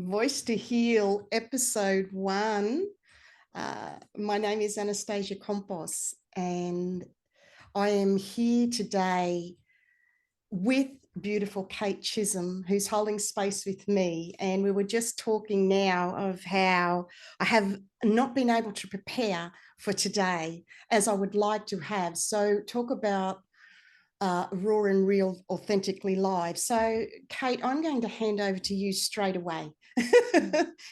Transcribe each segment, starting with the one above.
Voice to Heal, episode 1. My name is Anastacia Kompos, and I am here today with beautiful Kate Chisholm, who's holding space with me. And we were just talking now of how I have not been able to prepare for today as I would like to have. So talk about raw and real, authentically live. So Kate, I'm going to hand over to you straight away.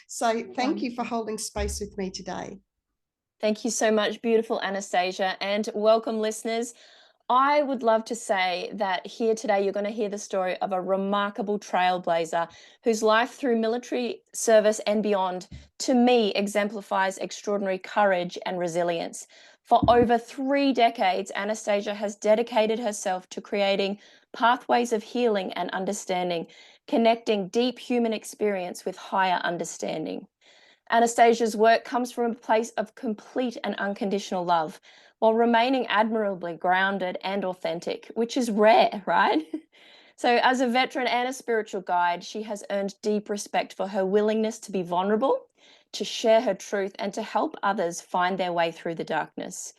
So thank you for holding space with me today. Thank you so much, beautiful Anastacia, and welcome, listeners. I would love to say that here today you're going to hear the story of a remarkable trailblazer whose life through military service and beyond, to me, exemplifies extraordinary courage and resilience. For over 3 decades, Anastacia has dedicated herself to creating pathways of healing and understanding, connecting deep human experience with higher understanding. Anastacia's work comes from a place of complete and unconditional love, while remaining admirably grounded and authentic, which is rare, right? So, as a veteran and a spiritual guide, she has earned deep respect for her willingness to be vulnerable, to share her truth, and to help others find their way through the darkness.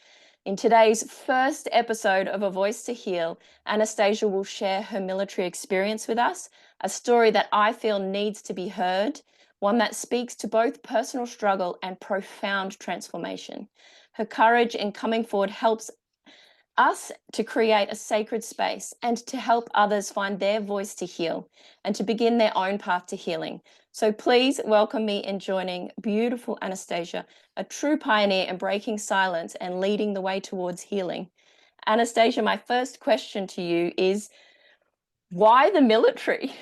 In today's first episode of A Voice to Heal, Anastacia will share her military experience with us, a story that I feel needs to be heard, one that speaks to both personal struggle and profound transformation. Her courage in coming forward helps us to create a sacred space and to help others find their voice to heal and to begin their own path to healing. So please welcome me in joining beautiful Anastacia, a true pioneer in breaking silence and leading the way towards healing. Anastacia, my first question to you is, why the military?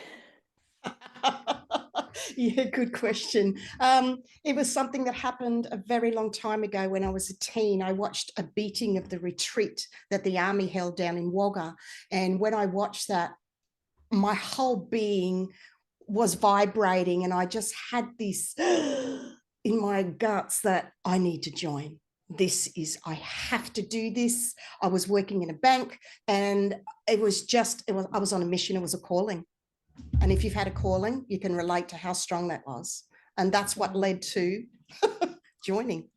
Yeah, good question. It was something that happened a very long time ago when I was a teen. I watched a beating of the retreat that the army held down in Wagga. And when I watched that, my whole being was vibrating, and I just had this in my guts that I need to join. I have to do this. I was working in a bank, and I was on a mission. It was a calling. And if you've had a calling, you can relate to how strong that was. And that's what led to joining.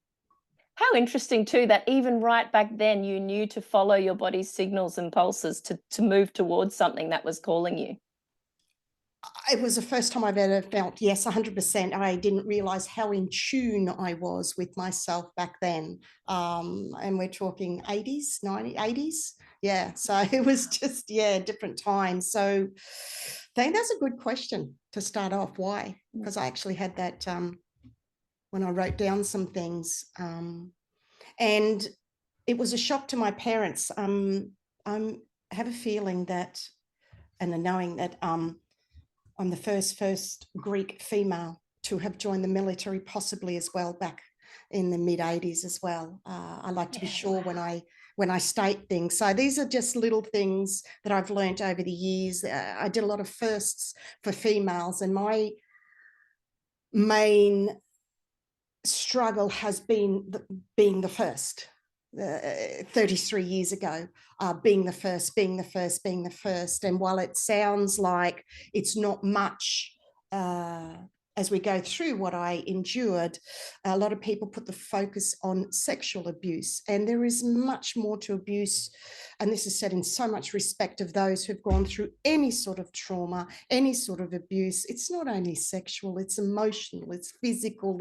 How interesting too that even right back then you knew to follow your body's signals and pulses to move towards something that was calling you. It was the first time I've ever felt, yes, 100%. I didn't realize how in tune I was with myself back then. And we're talking 80s, 90s, 80s. Yeah. So it was just, yeah, different times. So I think that's a good question to start off. Why? Because I actually had that when I wrote down some things. And it was a shock to my parents. I have a feeling that, and a knowing that I'm the first Greek female to have joined the military, possibly as well back in the mid-80s as well. I like to be sure when I state things. So these are just little things that I've learned over the years. I did a lot of firsts for females, and my main struggle has been being the first. 33 years ago, being the first. And while it sounds like it's not much, as we go through what I endured, a lot of people put the focus on sexual abuse, and there is much more to abuse. And this is said in so much respect of those who've gone through any sort of trauma, any sort of abuse. It's not only sexual, it's emotional, it's physical.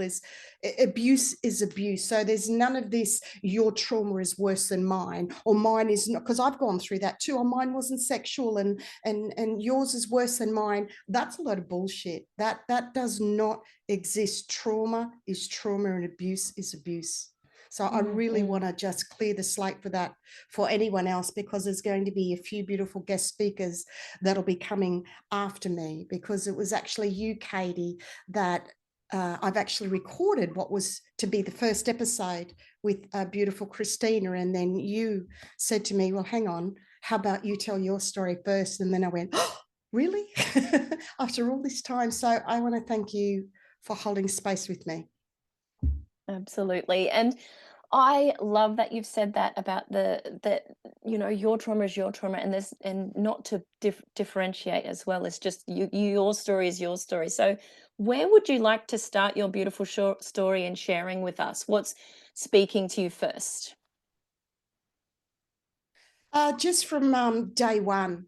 Abuse is abuse. So there's none of this, your trauma is worse than mine, or mine is not, because I've gone through that too. Or mine wasn't sexual and yours is worse than mine. That's a lot of bullshit. That does not exist. Trauma is trauma, and abuse is abuse. So I really want to just clear the slate for that for anyone else, because there's going to be a few beautiful guest speakers that'll be coming after me, because it was actually you, Katie, that I've actually recorded what was to be the first episode with beautiful Christina. And then you said to me, well, hang on, how about you tell your story first? And then I went, oh, really? After all this time. So I want to thank you for holding space with me. Absolutely. And I love that you've said that about that your trauma is your trauma, and there's and not to differentiate as well. It's just your story is your story. So, where would you like to start your beautiful short story and sharing with us? What's speaking to you first? Just from day one,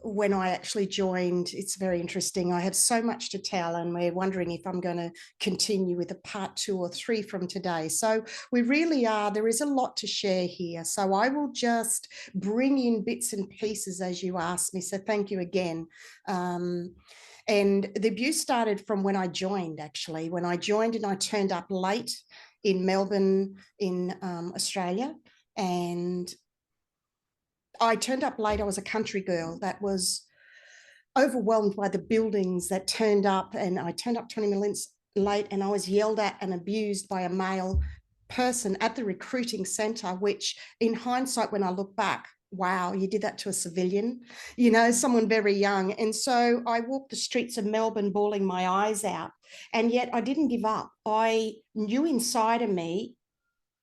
when I actually joined, it's very interesting. I have so much to tell, and we're wondering if I'm going to continue with a part 2 or 3 from today. So we really are. There is a lot to share here. So I will just bring in bits and pieces as you asked me. So thank you again. And the abuse started from when I joined, actually. When I joined and I turned up late in Melbourne, in Australia, and I turned up late. I was a country girl that was overwhelmed by the buildings that turned up, and I turned up 20 minutes late, and I was yelled at and abused by a male person at the recruiting centre, which in hindsight, when I look back, wow, you did that to a civilian, someone very young. And so I walked the streets of Melbourne bawling my eyes out, and yet I didn't give up. I knew inside of me,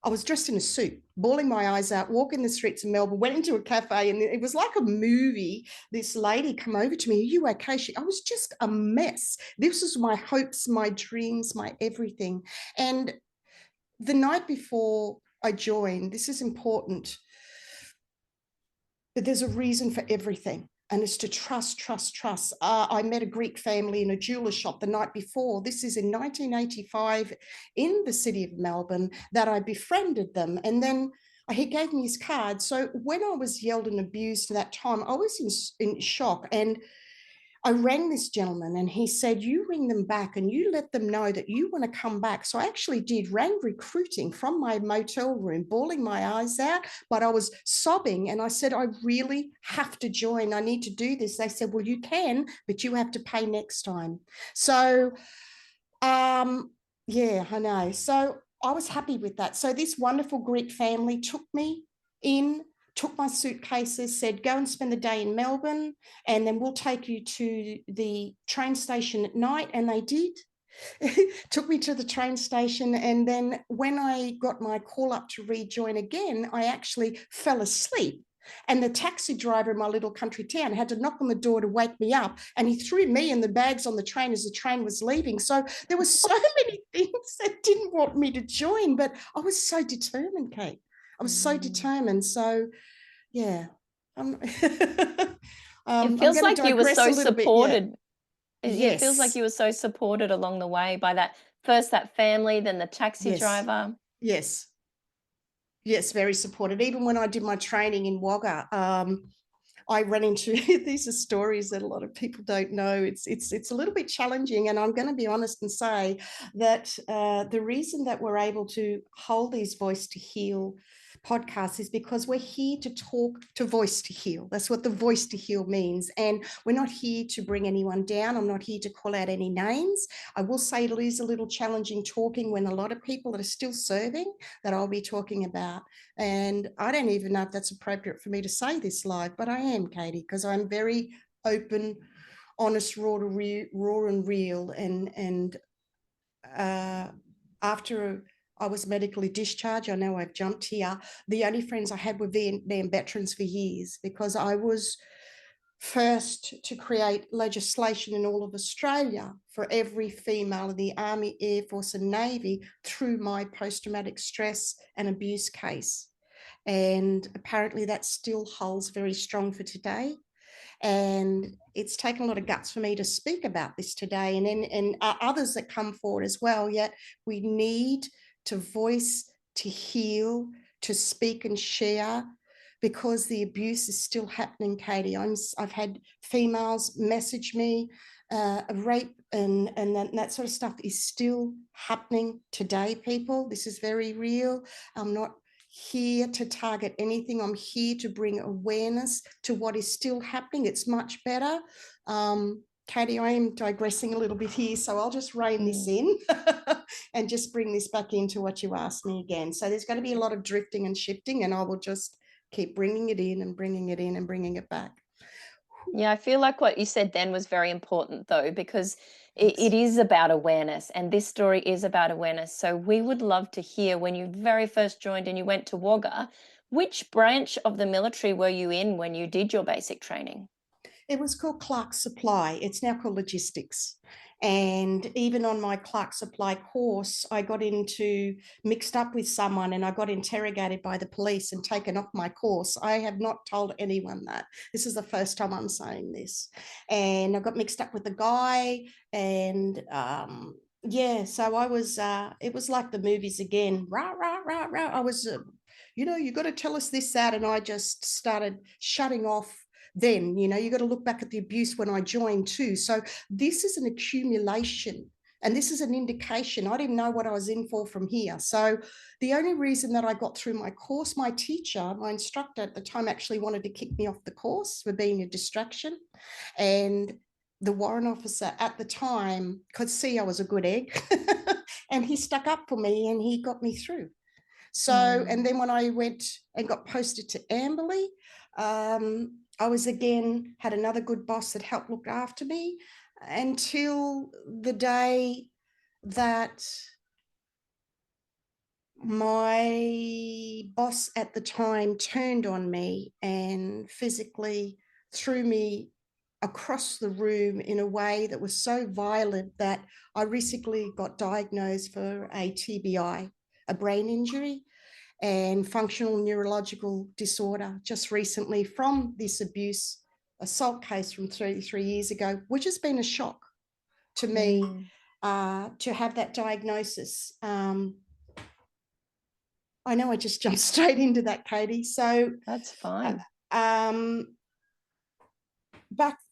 I was dressed in a suit, bawling my eyes out, walking the streets of Melbourne, went into a cafe, and it was like a movie. This lady come over to me, "Are you okay?" I was just a mess. This was my hopes, my dreams, my everything. And the night before I joined, this is important, but there's a reason for everything. And it's to trust, trust, trust. I met a Greek family in a jeweler shop the night before. This is in 1985 in the city of Melbourne, that I befriended them. And then he gave me his card. So when I was yelled and abused at that time, I was in shock. And I rang this gentleman, and he said, "You ring them back and you let them know that you want to come back." So I actually did, rang recruiting from my motel room, bawling my eyes out, but I was sobbing. And I said, "I really have to join. I need to do this." They said, "Well, you can, but you have to pay next time." So, yeah, I know. So I was happy with that. So this wonderful Greek family took me in, took my suitcases, said, "Go and spend the day in Melbourne, and then we'll take you to the train station at night." And they did. Took me to the train station. And then when I got my call up to rejoin again, I actually fell asleep. And the taxi driver in my little country town had to knock on the door to wake me up. And he threw me and the bags on the train as the train was leaving. So there were so many things that didn't want me to join, but I was so determined, Kate. I was so determined. So, yeah. It I'm feels going to like you were digress so a little bit. Yeah. supported. It feels like Yes. you were so supported along the way by that family, then the taxi Yes. driver. Yes. Yes, very supported. Even when I did my training in Wagga, I ran into these are stories that a lot of people don't know. It's a little bit challenging, and I'm going to be honest and say that the reason that we're able to hold these Voice to Heal podcasts is because we're here to talk, to voice to heal. That's what the Voice to Heal means. And we're not here to bring anyone down. I'm not here to call out any names. I will say it is a little challenging talking when a lot of people that are still serving that I'll be talking about. And I don't even know if that's appropriate for me to say this live, but I am, Katie, because I'm very open, honest, raw and real. And after I was medically discharged, I know I've jumped here, the only friends I had were Vietnam veterans for years, because I was first to create legislation in all of Australia for every female in the Army, Air Force and Navy through my post-traumatic stress and abuse case. And apparently that still holds very strong for today. And it's taken a lot of guts for me to speak about this today, and others that come forward as well. Yet we need to voice, to heal, to speak and share, because the abuse is still happening, Katie. I've had females message me, rape and that sort of stuff is still happening today, people. This is very real. I'm not here to target anything. I'm here to bring awareness to what is still happening. It's much better. Katie, I am digressing a little bit here, so I'll just rein this in and just bring this back into what you asked me again. So there's going to be a lot of drifting and shifting, and I will just keep bringing it in and bringing it in and bringing it back. Yeah, I feel like what you said then was very important though, because it is about awareness, and this story is about awareness. So we would love to hear, when you very first joined and you went to Wagga, which branch of the military were you in when you did your basic training? It was called Clark Supply. It's now called Logistics. And even on my Clark Supply course, I got into mixed up with someone and I got interrogated by the police and taken off my course. I have not told anyone that. This is the first time I'm saying this. And I got mixed up with the guy and yeah, so I was, it was like the movies again, rah, rah, rah, rah. I was, you got to tell us this, that. And I just started shutting off then. You got to look back at the abuse when I joined too. So this is an accumulation and this is an indication. I didn't know what I was in for from here. So the only reason that I got through my course, my teacher, my instructor at the time actually wanted to kick me off the course for being a distraction. And the warrant officer at the time could see I was a good egg and he stuck up for me and he got me through. So, and then when I went and got posted to Amberley, I was again, had another good boss that helped look after me until the day that my boss at the time turned on me and physically threw me across the room in a way that was so violent that I recently got diagnosed for a TBI, a brain injury and functional neurological disorder just recently from this abuse assault case from 33 years ago, which has been a shock to me to have that diagnosis. I know I just jumped straight into that, Katie. So that's fine. Back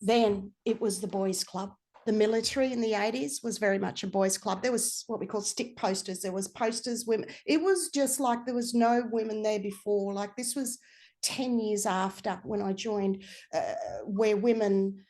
then, it was the boys' club. The military in the 80s was very much a boys' club. There was what we call stick posters. There was posters, women. It was just like there was no women there before. Like this was 10 years after when I joined, where women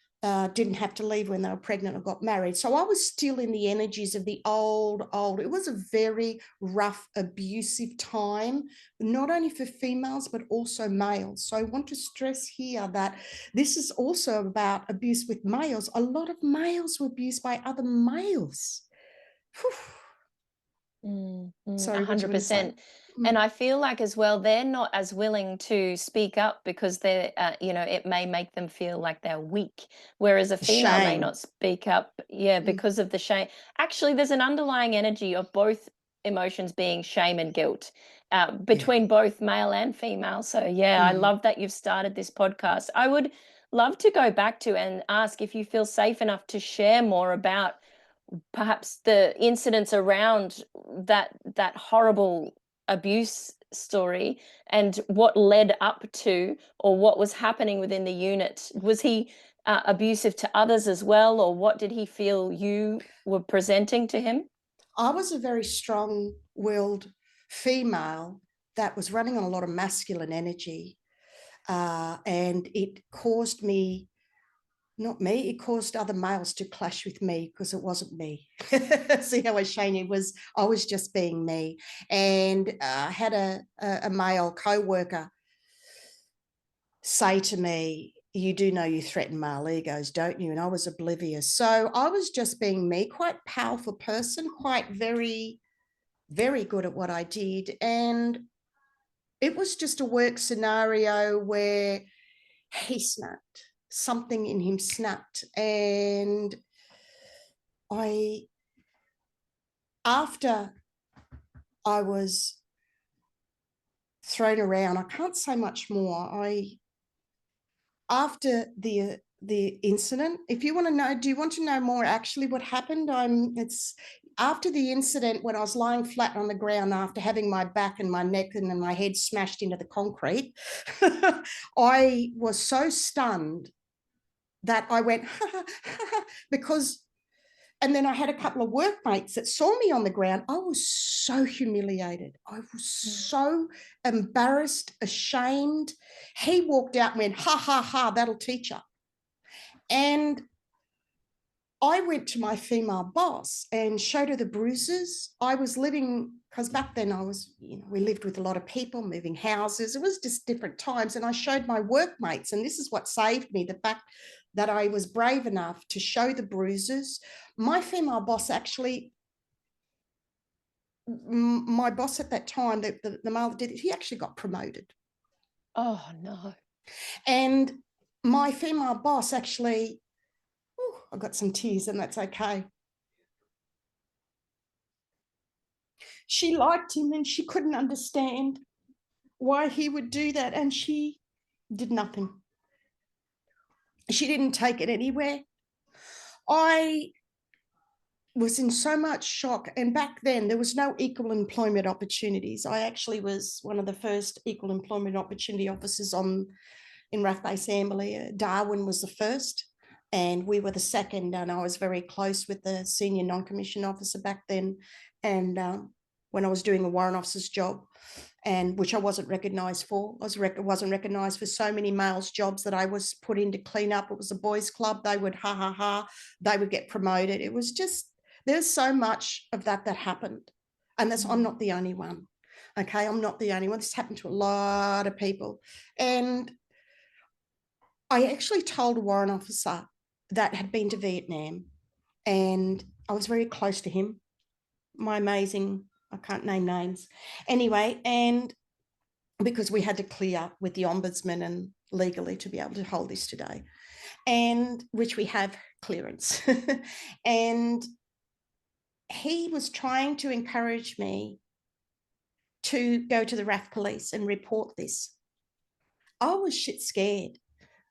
didn't have to leave when they were pregnant or got married. So I was still in the energies of the old. It was a very rough, abusive time, not only for females, but also males. So I want to stress here that this is also about abuse with males. A lot of males were abused by other males. Sorry, what do you want to say? 100%. And I feel like as well, they're not as willing to speak up because they're, it may make them feel like they're weak. Whereas a female may Shame. not speak up, because of the shame. Actually, there's an underlying energy of both emotions being shame and guilt between both male and female. So, I love that you've started this podcast. I would love to go back to and ask if you feel safe enough to share more about perhaps the incidents around that horrible abuse story and what led up to, or what was happening within the unit. Was he abusive to others as well, or what did he feel you were presenting to him? I was a very strong-willed female that was running on a lot of masculine energy, and it caused me, not me, it caused other males to clash with me because it wasn't me. See how I was showing you, I was just being me. And I had a male co-worker say to me, you do know you threaten male egos, don't you? And I was oblivious. So I was just being me, quite powerful person, quite very, very good at what I did. And it was just a work scenario where he snapped. Something in him snapped. And after I was thrown around, I can't say much more. After the incident, if you want to know, do you want to know more actually what happened? It's after the incident, when I was lying flat on the ground after having my back and my neck and my head smashed into the concrete, I was so stunned that I went, because, and then I had a couple of workmates that saw me on the ground. I was so humiliated. I was so embarrassed, ashamed. He walked out and went, ha, ha, ha, that'll teach her. And I went to my female boss and showed her the bruises. I was living, because back then I was, we lived with a lot of people, moving houses. It was just different times. And I showed my workmates, and this is what saved me, the fact that I was brave enough to show the bruises. My female boss actually, my boss at that time, the male that did it, he actually got promoted. Oh, no. And my female boss actually, I got some tears, and that's okay. She liked him and she couldn't understand why he would do that, and she did nothing. She didn't take it anywhere. I was in so much shock, and back then there was no equal employment opportunities. I actually was one of the first equal employment opportunity officers in Rathbase Amberley. Darwin was the first, and we were the second, and I was very close with the senior non-commissioned officer back then. And when I was doing a warrant officer's job, and which I wasn't recognised for. Wasn't recognised for so many males' jobs that I was put in to clean up. It was a boys' club. They would they would get promoted. It was just, there's so much of that happened. And I'm not the only one. Okay, I'm not the only one. This happened to a lot of people. And I actually told a warrant officer that had been to Vietnam, and I was very close to him. My amazing, I can't name names. Anyway, and because we had to clear with the ombudsman and legally to be able to hold this today, and which we have clearance. And he was trying to encourage me to go to the RAF police and report this. I was shit scared.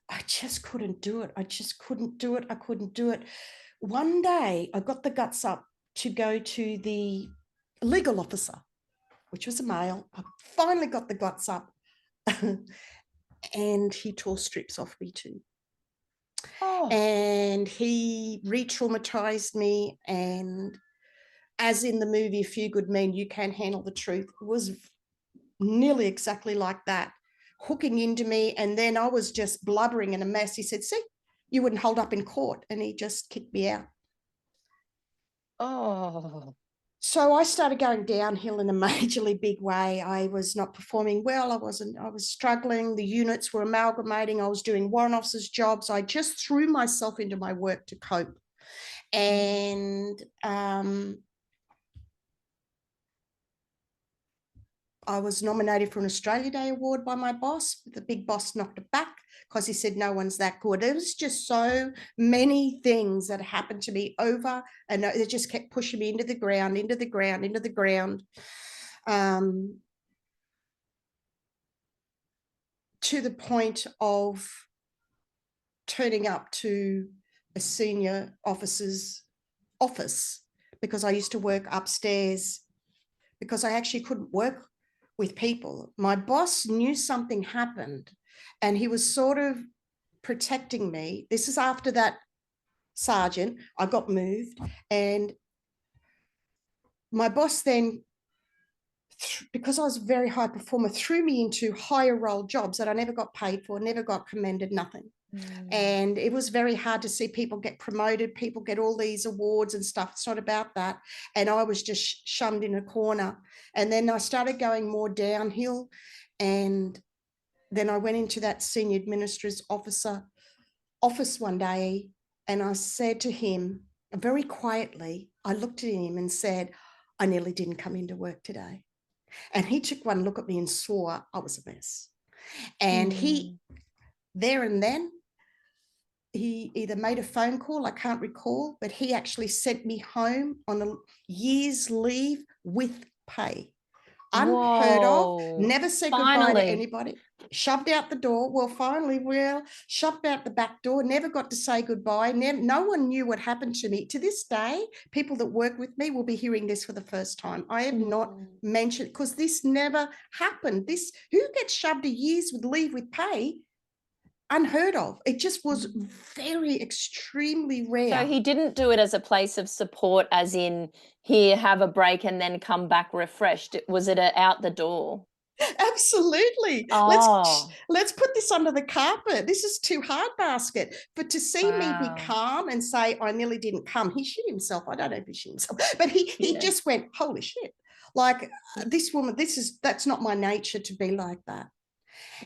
I just couldn't do it. I couldn't do it. One day I got the guts up to go to the legal officer, which was a male. I finally got the guts up. And he tore strips off me too. Oh. And he re-traumatized me. And as in the movie A Few Good Men, You Can't Handle the Truth, it was nearly exactly like that, hooking into me. And then I was just blubbering in a mess. He said, see, you wouldn't hold up in court. And he just kicked me out. Oh. So I started going downhill in a majorly big way. I was not performing well. I was struggling. The units were amalgamating. I was doing warrant officers' jobs. I just threw myself into my work to cope. And I was nominated for an Australia Day award by my boss. The big boss knocked it back because he said, no one's that good. There was just so many things that happened to me over, and it just kept pushing me into the ground, to the point of turning up to a senior officer's office, because I used to work upstairs, because I actually couldn't work with people. My boss knew something happened, and he was sort of protecting me. This is after that sergeant, I got moved, and my boss then, because I was a very high performer, threw me into higher role jobs that I never got paid for, never got commended, nothing. And it was very hard to see people get promoted, people get all these awards and stuff. It's not about that. And I was just shunned in a corner. And then I started going more downhill. And then I went into that senior administrator's office one day, and I said to him very quietly, I looked at him and said, I nearly didn't come into work today. And he took one look at me and swore I was a mess. And he, there and then, he either made a phone call, I can't recall, but he actually sent me home on a year's leave with pay. Unheard of, never said goodbye to anybody, shoved out the door. Well, finally, shoved out the back door, never got to say goodbye. No one knew what happened to me. To this day, people that work with me will be hearing this for the first time. I have not mentioned, because this never happened. Who gets shoved a year's with leave with pay? Unheard of. It just was very extremely rare. So he didn't do it as a place of support, as in, here, have a break and then come back refreshed. Was it out the door? Absolutely. Oh. Let's put this under the carpet. This is too hard basket. But to see me be calm and say, I nearly didn't come. He shit himself. I don't know if he shit himself, but he just went, holy shit. Like, this woman, that's not my nature to be like that.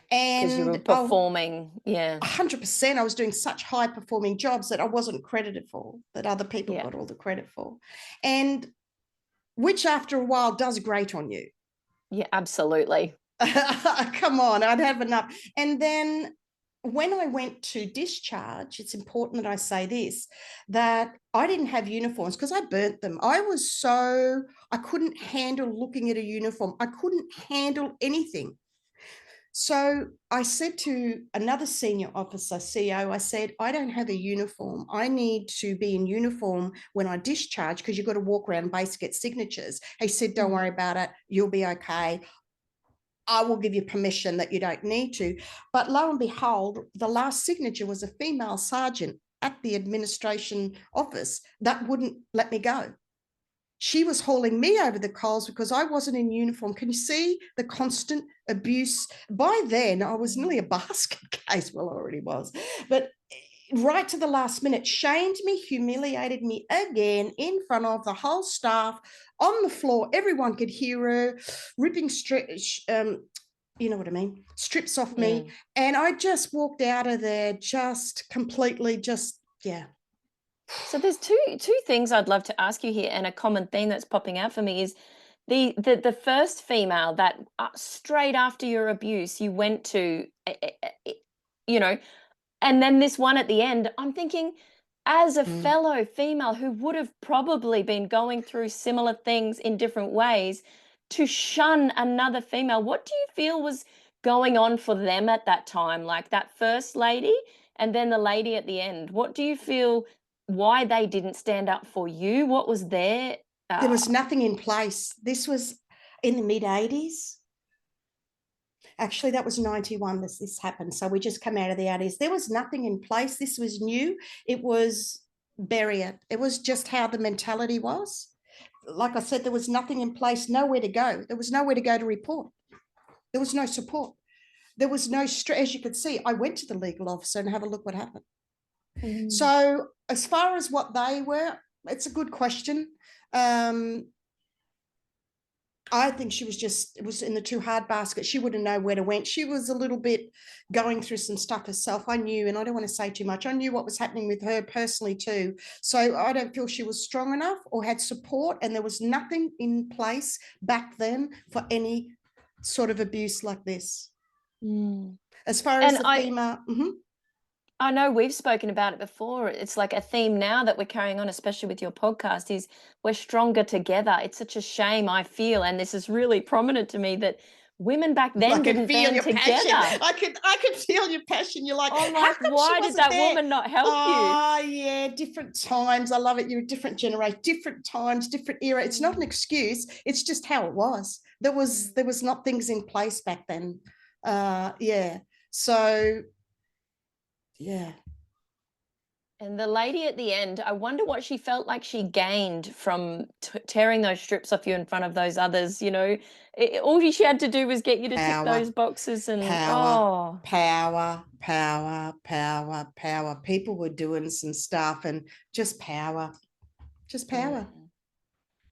Because you were And performing. Yeah. 100%, I was doing such high performing jobs that I wasn't credited for, that other people Yeah. got all the credit for. And which after a while does grate on you. Yeah, absolutely. Come on, I'd have enough. And then when I went to discharge, it's important that I say this, that I didn't have uniforms because I burnt them. I couldn't handle looking at a uniform. I couldn't handle anything. So I said to another senior officer, CO, I said, I don't have a uniform. I need to be in uniform when I discharge because you've got to walk around base, get signatures. He said, don't worry about it. You'll be okay. I will give you permission that you don't need to. But lo and behold, the last signature was a female sergeant at the administration office that wouldn't let me go. She was hauling me over the coals because I wasn't in uniform. Can you see the constant abuse? By then, I was nearly a basket case. Well, I already was. But right to the last minute, shamed me, humiliated me again in front of the whole staff on the floor. Everyone could hear her ripping you know what I mean, strips off me. And I just walked out of there just completely yeah. So there's two things I'd love to ask you here, and a common theme that's popping out for me is the first female that straight after your abuse you went to, you know, and then this one at the end. I'm thinking, as a fellow female who would have probably been going through similar things in different ways, to shun another female, what do you feel was going on for them at that time? Like that first lady and then the lady at the end. What do you feel, why they didn't stand up for you? What was their There was nothing in place. This was in the mid-80s. Actually, that was 91 that this happened. So we just come out of the 80s. There was nothing in place. This was new. It was bury it. It was just how the mentality was. Like I said, there was nothing in place, nowhere to go. There was nowhere to go to report. There was no support. There was no, as you could see, I went to the legal officer and have a look what happened. So as far as what they were, it's a good question. I think she was it was in the too hard basket. She wouldn't know where to went. She was a little bit going through some stuff herself. I knew, and I don't want to say too much, I knew what was happening with her personally too. So I don't feel she was strong enough or had support, and there was nothing in place back then for any sort of abuse like this. As far as the female... I know we've spoken about it before. It's like a theme now that we're carrying on, especially with your podcast, is we're stronger together. It's such a shame, I feel, and this is really prominent to me, that women back then didn't band together. I could feel your passion. You're like, I'm like, why did that woman not help you? Oh, yeah, different times. I love it. You're a different generation, different times, different era. It's not an excuse. It's just how it was. There was not things in place back then. Yeah. So, yeah. And the lady at the end, I wonder what she felt like she gained from tearing those strips off you in front of those others. You know, all she had to do was get you to tick those boxes, and power. People were doing some stuff, and just power.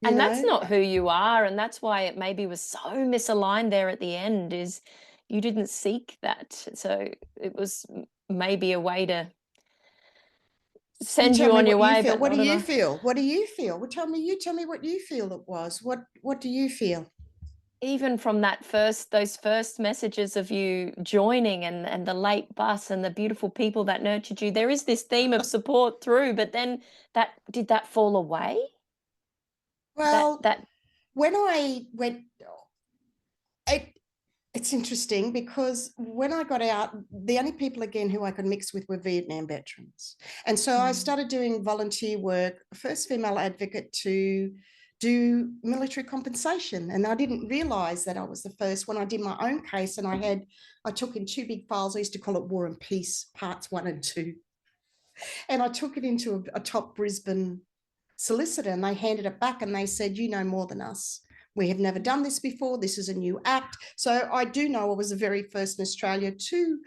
And that's not who you are, and that's why it maybe was so misaligned there at the end, is you didn't seek that. So it was maybe a way to send you on your way. But what do you feel? What do you feel? Well, tell me what you feel it was. What do you feel? Even from those first messages of you joining, and the late bus and the beautiful people that nurtured you, there is this theme of support through, but then did that fall away? Well, when I went, it's interesting because when I got out, the only people again who I could mix with were Vietnam veterans. And so I started doing volunteer work, first female advocate to do military compensation. And I didn't realize that I was the first. When I did my own case, and I took in 2 big files. I used to call it War and Peace, parts 1 and 2. And I took it into a top Brisbane solicitor, and they handed it back and they said, you know more than us. We have never done this before. This is a new act. So I do know I was the very first in Australia to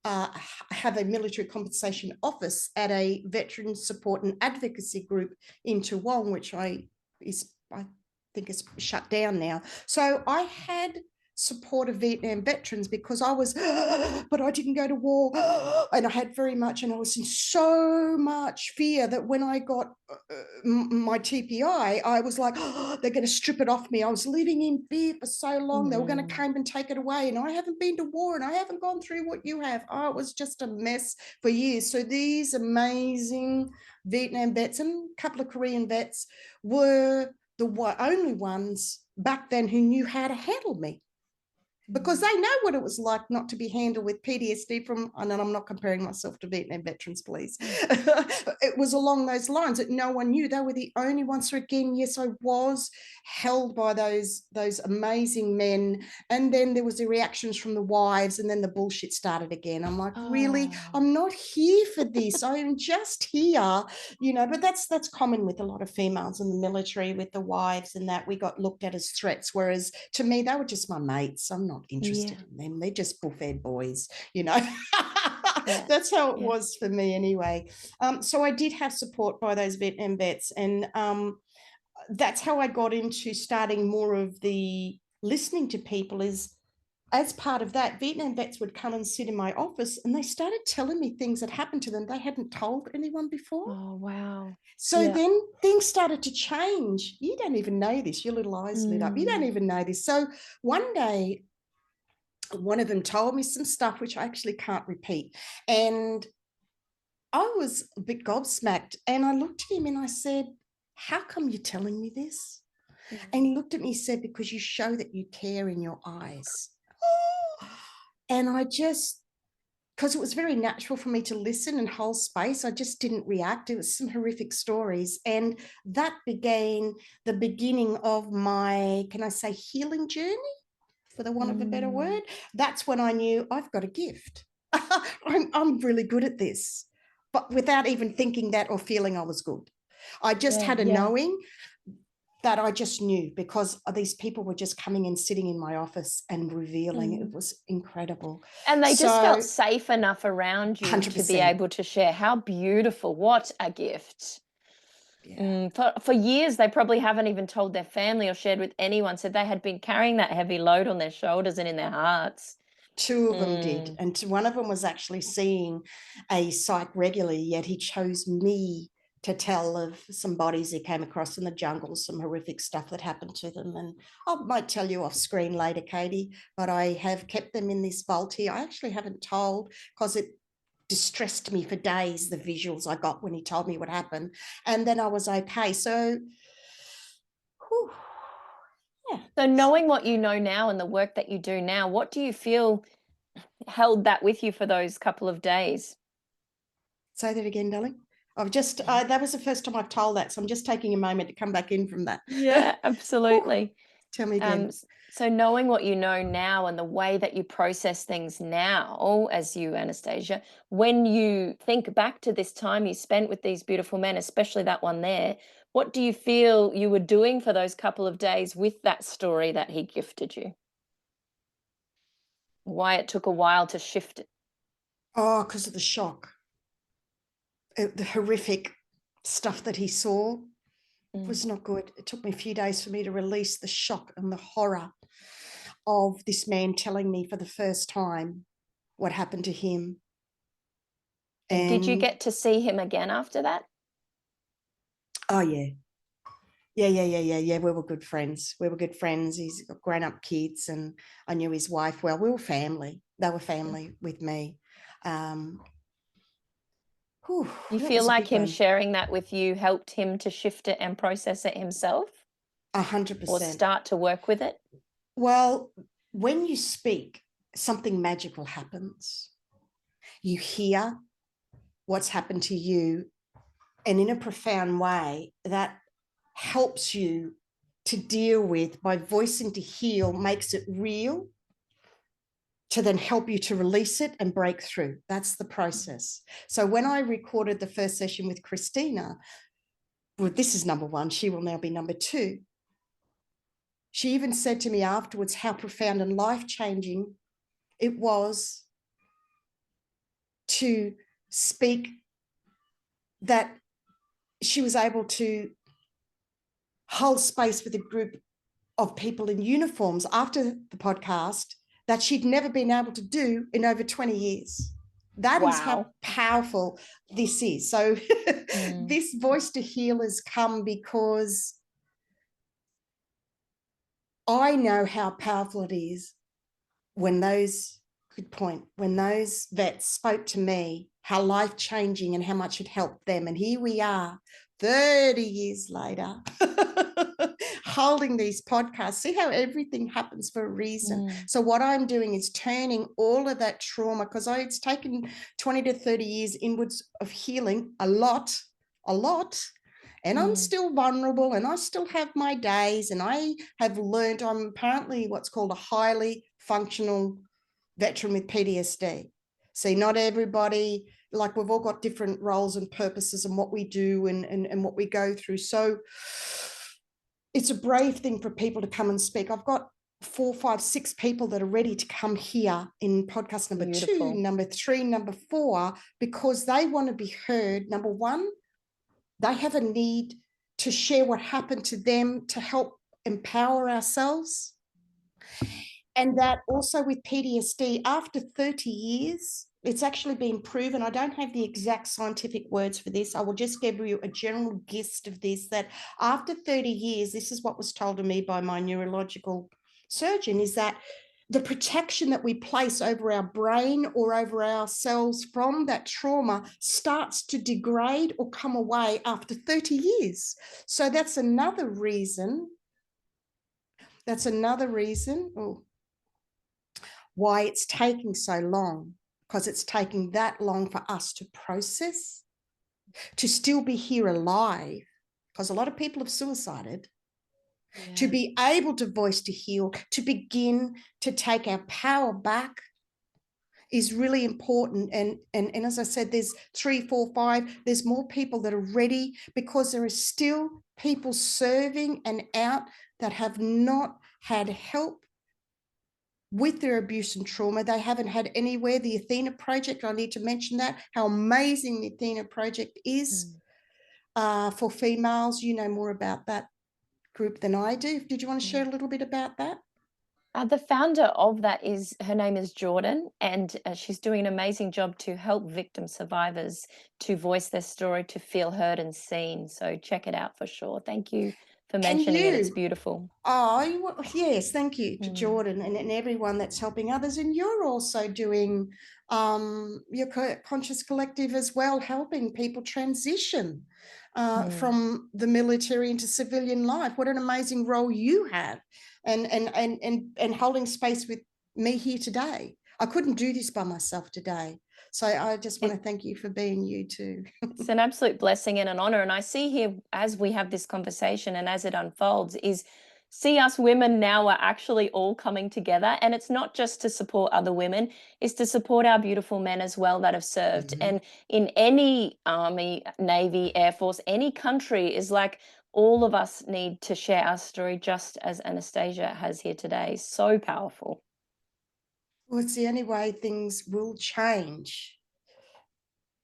have a military compensation office at a veteran support and advocacy group in Toowong, which I think is shut down now. So I had support of Vietnam veterans because I was, but I didn't go to war. And I had very much, and I was in so much fear that when I got my TPI, I was like, they're going to strip it off me. I was living in fear for so long. They were going to come and take it away. And I haven't been to war and I haven't gone through what you have. Oh, it was just a mess for years. So these amazing Vietnam vets and a couple of Korean vets were the only ones back then who knew how to handle me, because they know what it was like not to be handled with PTSD from, and I'm not comparing myself to Vietnam veterans, please. It was along those lines that no one knew. They were the only ones. So again, yes, I was held by those amazing men. And then there was the reactions from the wives, and then the bullshit started again. I'm like, really? I'm not here for this. I am just here, but that's common with a lot of females in the military, with the wives and that. We got looked at as threats, whereas to me, they were just my mates. I'm not interested in them. They're just bull-fed boys, That's how it was for me anyway. So I did have support by those Vietnam vets, and that's how I got into starting more of the listening to people. Is as part of that, Vietnam vets would come and sit in my office, and they started telling me things that happened to them they hadn't told anyone before. Oh, wow. So then things started to change. You don't even know this. Your little eyes lit up. You don't even know this. So one day, one of them told me some stuff which I actually can't repeat. And I was a bit gobsmacked. And I looked at him and I said, how come you're telling me this? And he looked at me and said, because you show that you care in your eyes. And I just, because it was very natural for me to listen and hold space, I just didn't react. It was some horrific stories. And that began the beginning of my, can I say, healing journey, for the want of a better word. That's when I knew I've got a gift. I'm really good at this, but without even thinking that or feeling I was good. I just had a knowing that I just knew, because these people were just coming and sitting in my office and revealing. It was incredible. And they just felt safe enough around you 100%. to be able to share. How beautiful. What a gift. For years, they probably haven't even told their family or shared with anyone. So they had been carrying that heavy load on their shoulders and in their hearts. Two of them did. And one of them was actually seeing a psych regularly, yet he chose me to tell of some bodies he came across in the jungle, some horrific stuff that happened to them. And I might tell you off screen later, Katie, but I have kept them in this vault here. I actually haven't told, because it distressed me for days, the visuals I got when he told me what happened. And then I was okay. So, whew, So knowing what you know now and the work that you do now, what do you feel held that with you for those couple of days? Say that again, darling. I've just, that was the first time I've told that. So I'm just taking a moment to come back in from that. Yeah, absolutely. Tell me again. So knowing what you know now and the way that you process things now as you, Anastacia, when you think back to this time you spent with these beautiful men, especially that one there, what do you feel you were doing for those couple of days with that story that he gifted you? Why it took a while to shift it? Oh, because of the shock. The horrific stuff that he saw was not good. It took me a few days for me to release the shock and the horror of this man telling me for the first time what happened to him. And did you get to see him again after that? Oh, yeah. Yeah. We were good friends. He's got grown-up kids, and I knew his wife well. We were family. They were family with me. You feel like him sharing that with you helped him to shift it and process it himself? 100%. Or start to work with it? Well, when you speak, something magical happens. You hear what's happened to you, and in a profound way, that helps you to deal with, by voicing to heal, makes it real, to then help you to release it and break through. That's the process. So when I recorded the first session with Christina, well, this is number one, she will now be number two. She even said to me afterwards how profound and life-changing it was to speak, that she was able to hold space with a group of people in uniforms after the podcast that she'd never been able to do in over 20 years. That is how powerful this is. So this Voice to Heal has come because I know how powerful it is when those, good point, when those vets spoke to me, how life-changing and how much it helped them. And here we are 30 years later holding these podcasts. See how everything happens for a reason. So what I'm doing is turning all of that trauma, because it's taken 20 to 30 years inwards of healing, a lot, and I'm still vulnerable and I still have my days, and I have learned I'm apparently what's called a highly functional veteran with PTSD. See, not everybody, like we've all got different roles and purposes and what we do and what we go through. So it's a brave thing for people to come and speak. I've got 4, 5, 6 people that are ready to come here in podcast number 2, number 3, number 4, because they want to be heard. Number 1, they have a need to share what happened to them to help empower ourselves. And that also with PTSD, after 30 years, it's actually been proven. I don't have the exact scientific words for this. I will just give you a general gist of this, that after 30 years, this is what was told to me by my neurological surgeon, is that the protection that we place over our brain or over our cells from that trauma starts to degrade or come away after 30 years. So that's another reason. Why it's taking so long, because it's taking that long for us to process, to still be here alive, because a lot of people have suicided, to be able to voice to heal, to begin to take our power back is really important. And as I said, there's 3, 4, 5, there's more people that are ready, because there are still people serving and out that have not had help with their abuse and trauma. They haven't had anywhere. The Athena Project, I need to mention that, how amazing the Athena Project is for females. You know more about that group than I do. Did you want to share a little bit about that? The founder of that her name is Jordan, and she's doing an amazing job to help victim survivors to voice their story, to feel heard and seen. So check it out for sure. Thank you for mentioning it. It's beautiful. Oh, yes, thank you to Jordan and everyone that's helping others. And you're also doing your Conscious Collective as well, helping people transition from the military into civilian life. What an amazing role you have, and holding space with me here today. I couldn't do this by myself today. So I just want to thank you for being you too. It's an absolute blessing and an honor. And I see here, as we have this conversation and as it unfolds, see us women now are actually all coming together. And it's not just to support other women, it's to support our beautiful men as well that have served. And in any army, navy, air force, any country, is like all of us need to share our story, just as Anastacia has here today. So powerful. Well, it's the only way things will change.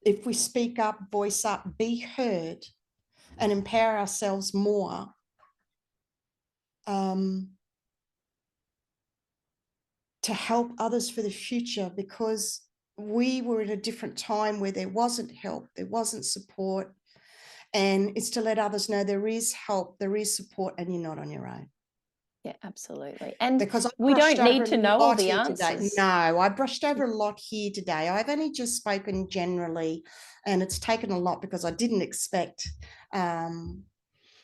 If we speak up, voice up, be heard, and empower ourselves more, to help others for the future, because we were in a different time where there wasn't help, there wasn't support, and it's to let others know there is help, there is support, and you're not on your own. Yeah, absolutely. And because we don't need to know all the answers. No, I brushed over a lot here today. I've only just spoken generally, and it's taken a lot because I didn't expect, I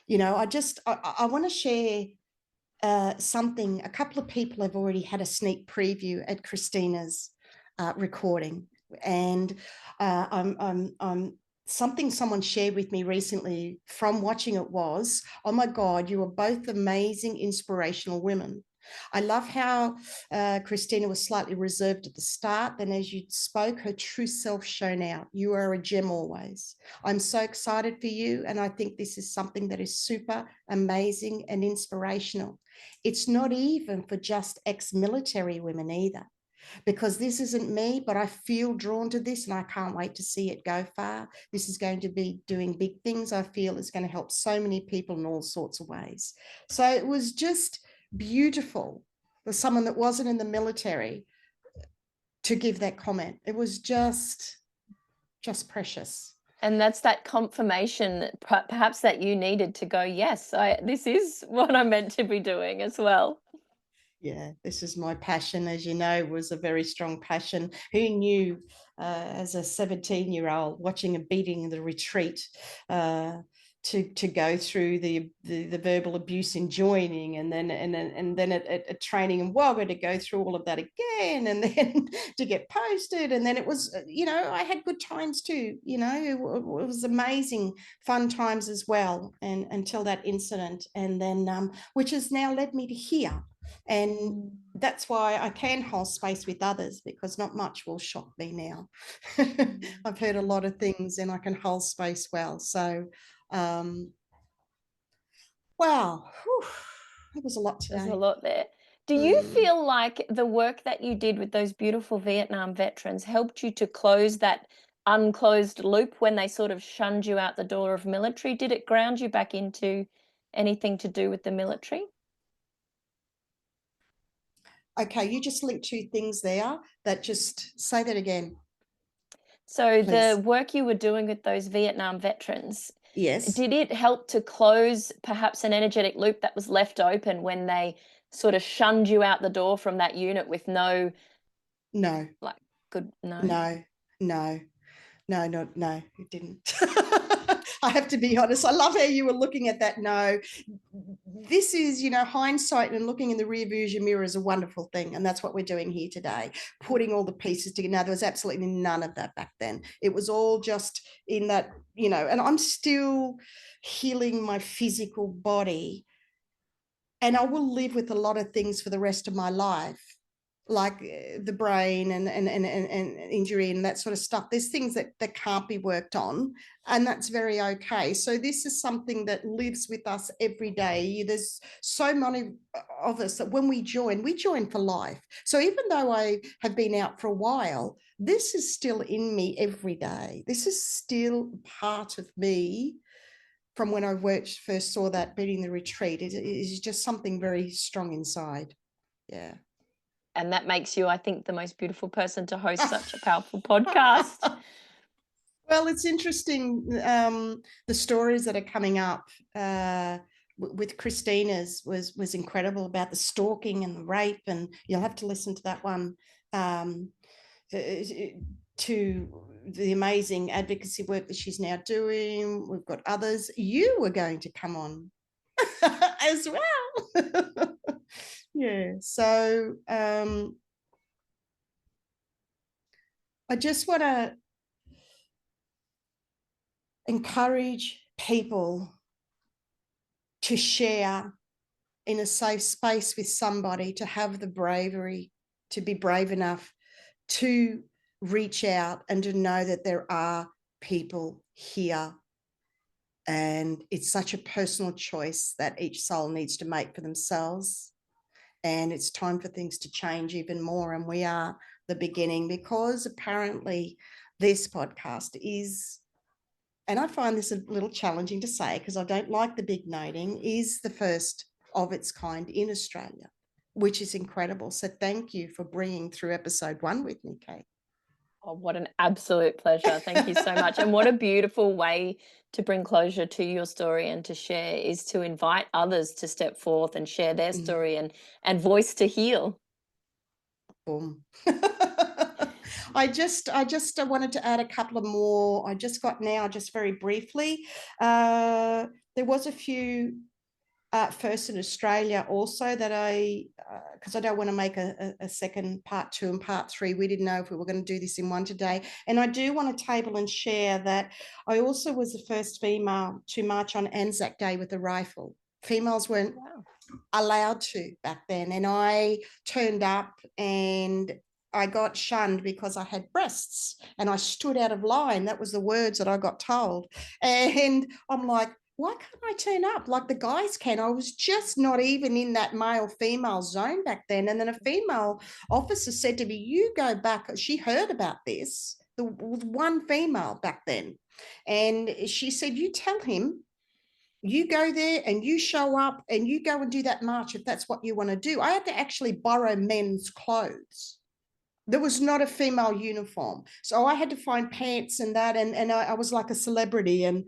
want to share something. A couple of people have already had a sneak preview at Christina's recording, and I'm something someone shared with me recently from watching it was, oh my God, you are both amazing, inspirational women. I love how Christina was slightly reserved at the start. Then as you spoke, her true self shone out. You are a gem always. I'm so excited for you. And I think this is something that is super amazing and inspirational. It's not even for just ex-military women either, because this isn't me, but I feel drawn to this and I can't wait to see it go far. This is going to be doing big things. I feel it's going to help so many people in all sorts of ways. So it was just beautiful for someone that wasn't in the military to give that comment. It was just precious. And that's that confirmation that perhaps that you needed to go, yes, this is what I'm meant to be doing as well. Yeah, this is my passion, as you know, was a very strong passion. Who knew as a 17-year-old watching a beating in the retreat to go through the verbal abuse in joining, and then at training and Wagga to go through all of that again, and then to get posted, and then it was, I had good times too. It was amazing, fun times as well, and until that incident, and then which has now led me to here. And that's why I can hold space with others, because not much will shock me now. I've heard a lot of things and I can hold space well. So, wow, that was a lot today. There's a lot there. Do you feel like the work that you did with those beautiful Vietnam veterans helped you to close that unclosed loop when they sort of shunned you out the door of military? Did it ground you back into anything to do with the military? Okay, you just linked two things there. Just say that again. So Please. the work you were doing with those Vietnam veterans, Yes. did it help to close perhaps an energetic loop that was left open when they sort of shunned you out the door from that unit with no, No. Good, no? No, it didn't. I have to be honest. I love how you were looking at that. No, this is, hindsight and looking in the rear vision mirror is a wonderful thing. And that's what we're doing here today, putting all the pieces together. Now, there was absolutely none of that back then. It was all just in that, and I'm still healing my physical body. And I will live with a lot of things for the rest of my life, like the brain and injury and that sort of stuff. There's things that can't be worked on, and that's very okay. So this is something that lives with us every day. There's so many of us that when we join for life. So even though I have been out for a while, this is still in me every day. This is still part of me from when I first saw that beating the retreat. It is just something very strong inside. Yeah. And that makes you, I think, the most beautiful person to host such a powerful podcast. Well, it's interesting, the stories that are coming up with Christina's was incredible, about the stalking and the rape, and you'll have to listen to that one, to the amazing advocacy work that she's now doing. We've got others. You were going to come on as well. Yeah, so I just want to encourage people to share in a safe space with somebody, to have the bravery, to be brave enough to reach out and to know that there are people here. And it's such a personal choice that each soul needs to make for themselves. And it's time for things to change even more. And we are the beginning, because apparently this podcast is, and I find this a little challenging to say because I don't like the big noting, is the first of its kind in Australia, which is incredible. So thank you for bringing through episode 1 with me, Kate. Oh, what an absolute pleasure. Thank you so much. And what a beautiful way to bring closure to your story and to share, is to invite others to step forth and share their story and voice to heal. Boom. I just wanted to add a couple of more. I just got now, just very briefly, there was a few first in Australia also that because I don't want to make a second part 2 and part 3. We didn't know if we were going to do this in one today. And I do want to table and share that I also was the first female to march on Anzac Day with a rifle. Females weren't allowed to back then. And I turned up and I got shunned because I had breasts and I stood out of line. That was the words that I got told. And I'm like, why can't I turn up like the guys can? I was just not even in that male-female zone back then. And then a female officer said to me, you go back. She heard about this. There was one female back then. And she said, you tell him You go there and you show up and you go and do that march if that's what you want to do. I had to actually borrow men's clothes. There was not a female uniform. So I had to find pants and that. And I was like a celebrity. And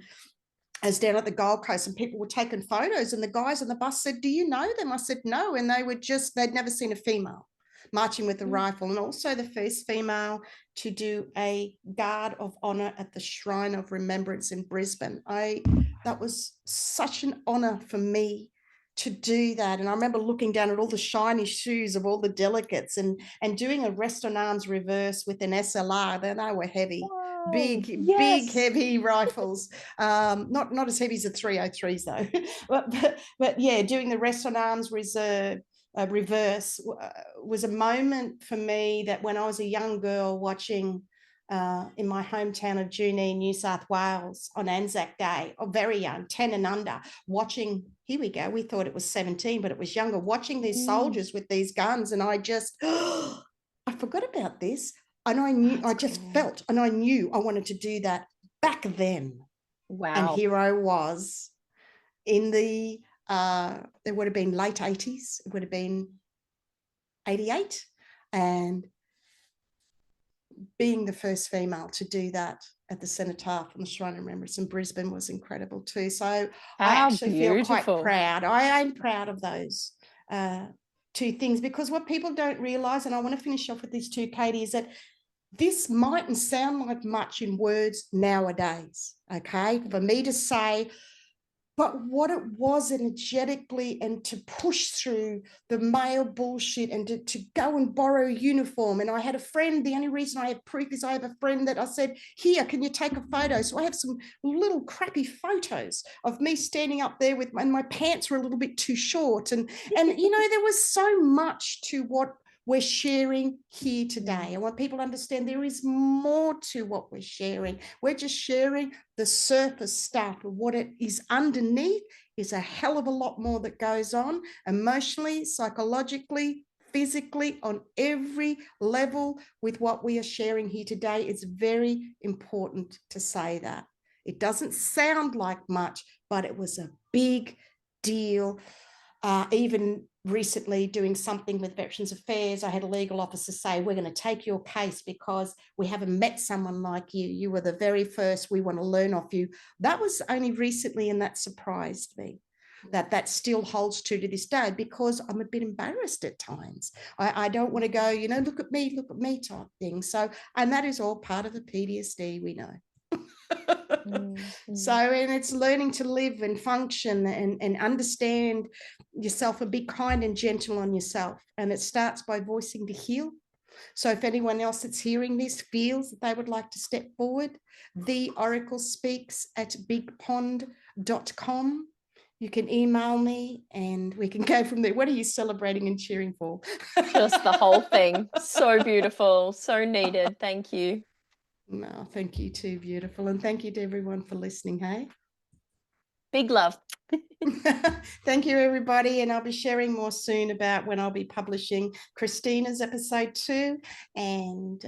I was down at the Gold Coast and people were taking photos. And the guys on the bus said, "Do you know them?" I said, "No." And they'd never seen a female marching with a rifle. And also the first female to do a guard of honor at the Shrine of Remembrance in Brisbane. That was such an honor for me to do that. And I remember looking down at all the shiny shoes of all the delegates and doing a rest on arms reverse with an SLR. They were heavy. Whoa, Big yes. heavy rifles, not as heavy as the 303s though. but yeah, doing the rest on arms reverse was a moment for me that when I was a young girl watching in my hometown of Junee, New South Wales on Anzac Day, or very young, 10 and under, watching, here we go, we thought it was 17, but it was younger, watching these soldiers with these guns. And I just, I forgot about this. And I knew, I just felt, and I knew I wanted to do that back then. Wow. And here I was in the, it would have been late 80s, it would have been 88, and being the first female to do that at the cenotaph on the Shrine of Remembrance in Brisbane was incredible too. So I actually feel quite proud. I am proud of those two things, because what people don't realise, and I want to finish off with these two, Katie, is that this mightn't sound like much in words nowadays, okay, for me to say, but what it was energetically, and to push through the male bullshit, and to go and borrow a uniform. And I had a friend, the only reason I have proof is I have a friend that I said, "Here, can you take a photo?" So I have some little crappy photos of me standing up there with, and my pants were a little bit too short. And you know, there was so much to what we're sharing here today. I want people to understand there is more to what we're sharing. We're just sharing the surface stuff. What it is underneath is a hell of a lot more that goes on emotionally, psychologically, physically, on every level with what we are sharing here today. It's very important to say that. It doesn't sound like much, but it was a big deal. Even recently doing something with Veterans Affairs, I had a legal officer say, "We're going to take your case because we haven't met someone like you. You were the very first. We want to learn off you." That was only recently, and that surprised me. That still holds true to this day, because I'm a bit embarrassed at times. I don't want to go, you know, look at me type thing. So, and that is all part of the PTSD, we know. So, and it's learning to live and function and understand yourself, and be kind and gentle on yourself. And it starts by voicing to heal. So if anyone else that's hearing this feels that they would like to step forward, the Oracle Speaks at bigpond.com. You can email me and we can go from there. What are you celebrating and cheering for? Just the whole thing. So beautiful, so needed. Thank you. No, thank you too, beautiful. And thank you to everyone for listening, hey? Big love. Thank you, everybody. And I'll be sharing more soon about when I'll be publishing Christina's episode 2. And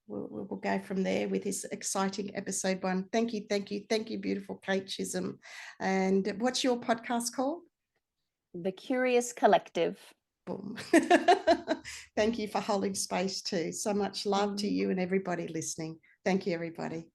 we'll go from there with this exciting episode 1. Thank you, beautiful Kate Chisholm. And what's your podcast called? The Curious Collective. Boom. Thank you for holding space too. So much love to you and everybody listening. Thank you, everybody.